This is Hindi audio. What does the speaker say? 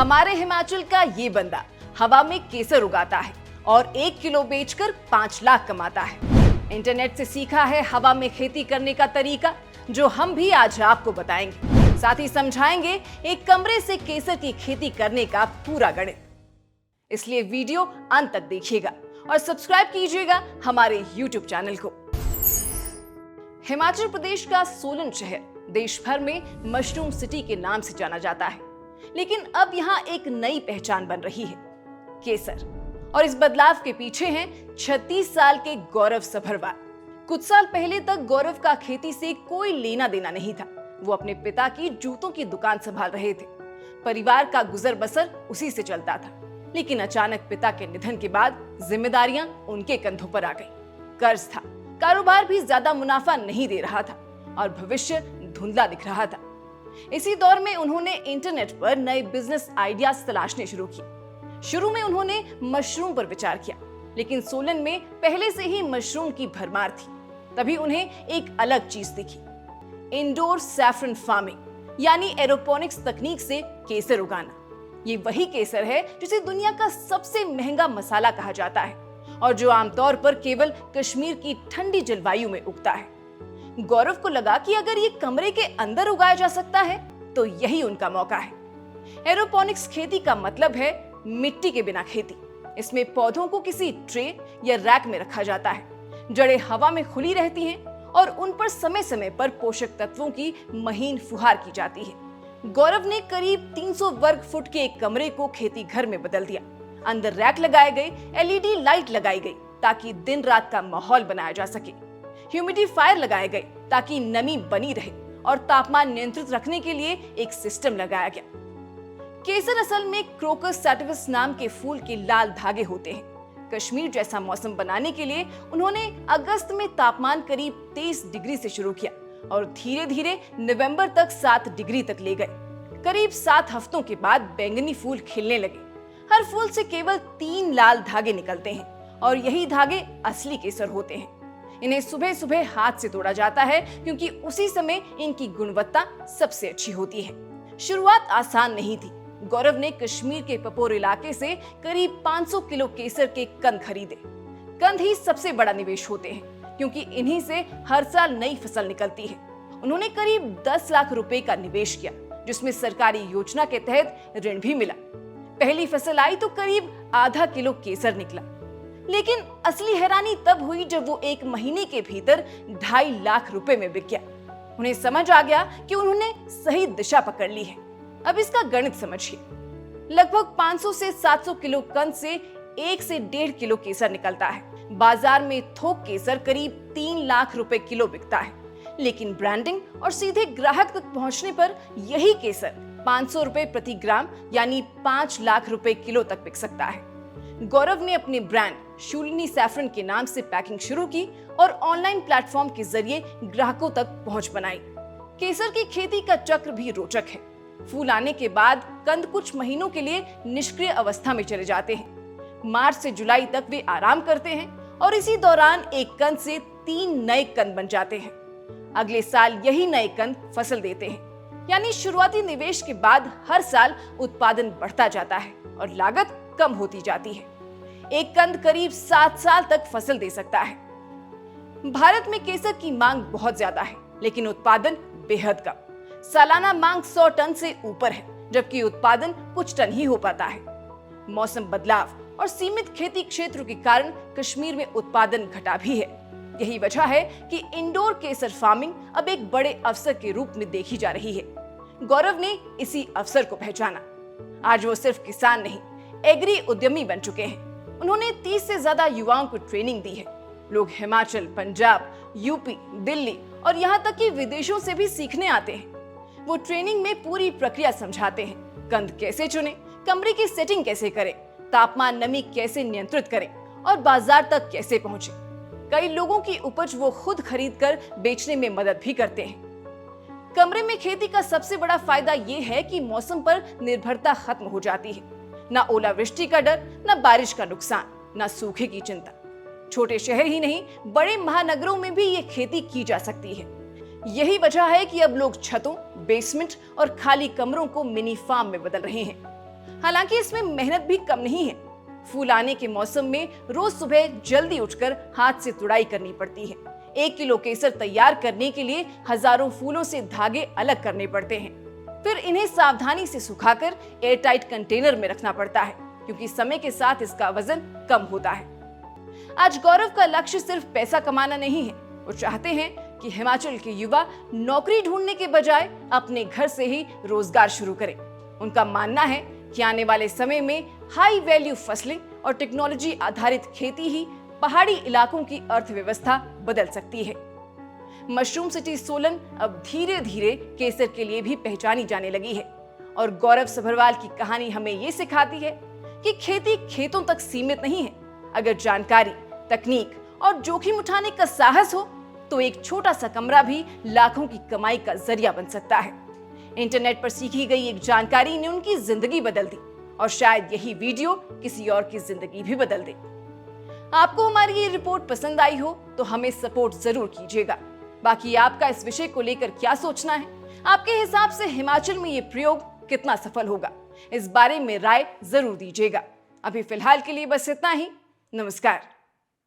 हमारे हिमाचल का ये बंदा हवा में केसर उगाता है और 1 किलो बेचकर 5 लाख कमाता है। इंटरनेट से सीखा है हवा में खेती करने का तरीका, जो हम भी आज आपको बताएंगे। साथ ही समझाएंगे एक कमरे से केसर की खेती करने का पूरा गणित। इसलिए वीडियो अंत तक देखिएगा और सब्सक्राइब कीजिएगा हमारे YouTube चैनल को। हिमाचल प्रदेश का सोलन शहर देश भर में मशरूम सिटी के नाम से जाना जाता है, लेकिन अब यहाँ एक नई पहचान बन रही है, केसर। और इस बदलाव के पीछे हैं 36 साल के गौरव सभरवाल। कुछ साल पहले तक गौरव का खेती से कोई लेना देना नहीं था। वो अपने पिता की जूतों की दुकान संभाल रहे थे। परिवार का गुजर बसर उसी से चलता था, लेकिन अचानक पिता के निधन के बाद जिम्मेदारियां उनके कंधों पर आ गई। कर्ज था, कारोबार भी ज्यादा मुनाफा नहीं दे रहा था और भविष्य धुंधला दिख रहा था। इसी दौर में उन्होंने इंटरनेट पर नए बिजनेस आइडियाज तलाशने शुरू किए। शुरू में उन्होंने मशरूम पर विचार किया, लेकिन सोलन में पहले से ही मशरूम की भरमार थी। तभी उन्हें एक अलग चीज दिखी, इंडोर सैफरन फार्मिंग, यानी एरोपोनिक्स तकनीक से केसर उगाना। ये वही केसर है जिसे दुनिया का सबसे महंगा मसाला कहा जाता है और जो आमतौर पर केवल कश्मीर की ठंडी जलवायु में उगता है। गौरव को लगा कि अगर ये कमरे के अंदर उगाया जा सकता है तो यही उनका मौका है। एरोपोनिक्स खेती का मतलब है मिट्टी के बिना खेती। इसमें पौधों को किसी ट्रे या रैक में रखा जाता है। जड़ें हवा में खुली रहती हैं और उन पर समय समय पर पोषक तत्वों की महीन फुहार की जाती है। गौरव ने करीब 300 वर्ग फुट के एक कमरे को खेती घर में बदल दिया। अंदर रैक लगाए गए, LED लाइट लगाई गई ताकि दिन रात का माहौल बनाया जा सके। ह्यूमिडिफायर लगाए गए ताकि नमी बनी रहे और तापमान नियंत्रित रखने के लिए एक सिस्टम लगाया गया। केसर असल में क्रोकस सैटिवस नाम के फूल के लाल धागे होते हैं। कश्मीर जैसा मौसम बनाने के लिए उन्होंने अगस्त में तापमान करीब 23 डिग्री से शुरू किया और धीरे धीरे नवंबर तक 7 डिग्री तक ले गए। करीब 7 हफ्तों के बाद बैंगनी फूल खिलने लगे। हर फूल से केवल 3 लाल धागे निकलते हैं और यही धागे असली केसर होते हैं। इन्हें सुबह सुबह हाथ से तोड़ा जाता है क्योंकि उसी समय इनकी गुणवत्ता सबसे अच्छी होती है। शुरुआत आसान नहीं थी। गौरव ने कश्मीर के पपोर इलाके से करीब 500 किलो केसर के कंद खरीदे। कंद ही सबसे बड़ा निवेश होते हैं क्योंकि इन्हीं से हर साल नई फसल निकलती है। उन्होंने करीब 10 लाख रुपए का निवेश किया, जिसमें सरकारी योजना के तहत ऋण भी मिला। पहली फसल आई तो करीब आधा किलो केसर निकला, लेकिन असली हैरानी तब हुई जब वो 1 महीने के भीतर 2.5 लाख रुपए में बिक गया। उन्हें समझ आ गया कि उन्होंने सही दिशा पकड़ ली है। अब इसका गणित समझिए। लगभग 500 से 700 किलो कंद से 1 से 1.5 किलो केसर निकलता है। बाजार में थोक केसर करीब 3 लाख रुपए किलो बिकता है, लेकिन ब्रांडिंग और सीधे ग्राहक तक पहुंचने पर यही केसर 500 रुपए प्रति ग्राम यानी 5 लाख रुपए किलो तक बिक सकता है। गौरव ने अपने ब्रांड शूलिनी सैफरन के नाम से पैकिंग शुरू की और ऑनलाइन प्लेटफॉर्म के जरिए ग्राहकों तक पहुंच बनाई। केसर की खेती का चक्र भी रोचक है। फूल आने के बाद कंद कुछ महीनों के लिए निष्क्रिय अवस्था में चले जाते हैं। मार्च से जुलाई तक वे आराम करते हैं और इसी दौरान एक कंद से 3 नए कंद बन जाते हैं। अगले साल यही नए कंद फसल देते हैं, यानी शुरुआती निवेश के बाद हर साल उत्पादन बढ़ता जाता है और लागत कम होती जाती है। एक कंद करीब 7 साल तक फसल दे सकता है। भारत में केसर की मांग बहुत ज्यादा है, लेकिन उत्पादन बेहद कम। सालाना मांग 100 टन से ऊपर है, जबकि उत्पादन कुछ टन ही हो पाता है। मौसम बदलाव और सीमित खेती क्षेत्र के कारण कश्मीर में उत्पादन घटा भी है। यही वजह है कि इंडोर केसर फार्मिंग अब एक बड़े अवसर के रूप में देखी जा रही है। गौरव ने इसी अवसर को पहचाना। आज वो सिर्फ किसान नहीं, एग्री उद्यमी बन चुके हैं। उन्होंने 30 से ज्यादा युवाओं को ट्रेनिंग दी है। लोग हिमाचल, पंजाब, यूपी, दिल्ली और यहाँ तक कि विदेशों से भी सीखने आते हैं। वो ट्रेनिंग में पूरी प्रक्रिया समझाते हैं। कंद कैसे चुनें, कमरे की सेटिंग कैसे करें, तापमान नमी कैसे नियंत्रित करें और बाजार तक कैसे पहुंचे। कई लोगों की उपज वो खुद खरीद कर बेचने में मदद भी करते हैं। कमरे में खेती का सबसे बड़ा फायदा ये है कि मौसम पर निर्भरता खत्म हो जाती है। ना ओलावृष्टि का डर, ना बारिश का नुकसान, ना सूखे की चिंता। छोटे शहर ही नहीं, बड़े महानगरों में भी ये खेती की जा सकती है। यही वजह है कि अब लोग छतों, बेसमेंट और खाली कमरों को मिनी फार्म में बदल रहे हैं। हालांकि इसमें मेहनत भी कम नहीं है। फूल आने के मौसम में रोज सुबह जल्दी उठकर हाथ से तुड़ाई करनी पड़ती है। 1 किलो केसर तैयार करने के लिए हजारों फूलों से धागे अलग करने पड़ते हैं। फिर इन्हें सावधानी से सुखाकर एयरटाइट कंटेनर में रखना पड़ता है, क्योंकि समय के साथ इसका वजन कम होता है। आज गौरव का लक्ष्य सिर्फ पैसा कमाना नहीं है। वो चाहते हैं कि हिमाचल के युवा नौकरी ढूंढने के बजाय अपने घर से ही रोजगार शुरू करें। उनका मानना है कि आने वाले समय में हाई वैल्यू फसलें और टेक्नोलॉजी आधारित खेती ही पहाड़ी इलाकों की अर्थव्यवस्था बदल सकती है। मशरूम सिटी सोलन अब धीरे धीरे केसर के लिए भी पहचानी जाने लगी है और गौरव सभरवाल की कहानी हमें ये सिखाती है कि खेती खेतों तक सीमित नहीं है। अगर जानकारी, तकनीक और जोखिम उठाने का साहस हो तो एक छोटा सा कमरा भी लाखों की कमाई का जरिया बन सकता है। इंटरनेट पर सीखी गई एक जानकारी ने उनकी जिंदगी बदल दी और शायद यही वीडियो किसी और की जिंदगी भी बदल दे। आपको हमारी ये रिपोर्ट पसंद आई हो तो हमें सपोर्ट जरूर कीजिएगा। बाकी आपका इस विषय को लेकर क्या सोचना है? आपके हिसाब से हिमाचल में ये प्रयोग कितना सफल होगा? इस बारे में राय जरूर दीजिएगा। अभी फिलहाल के लिए बस इतना ही। नमस्कार।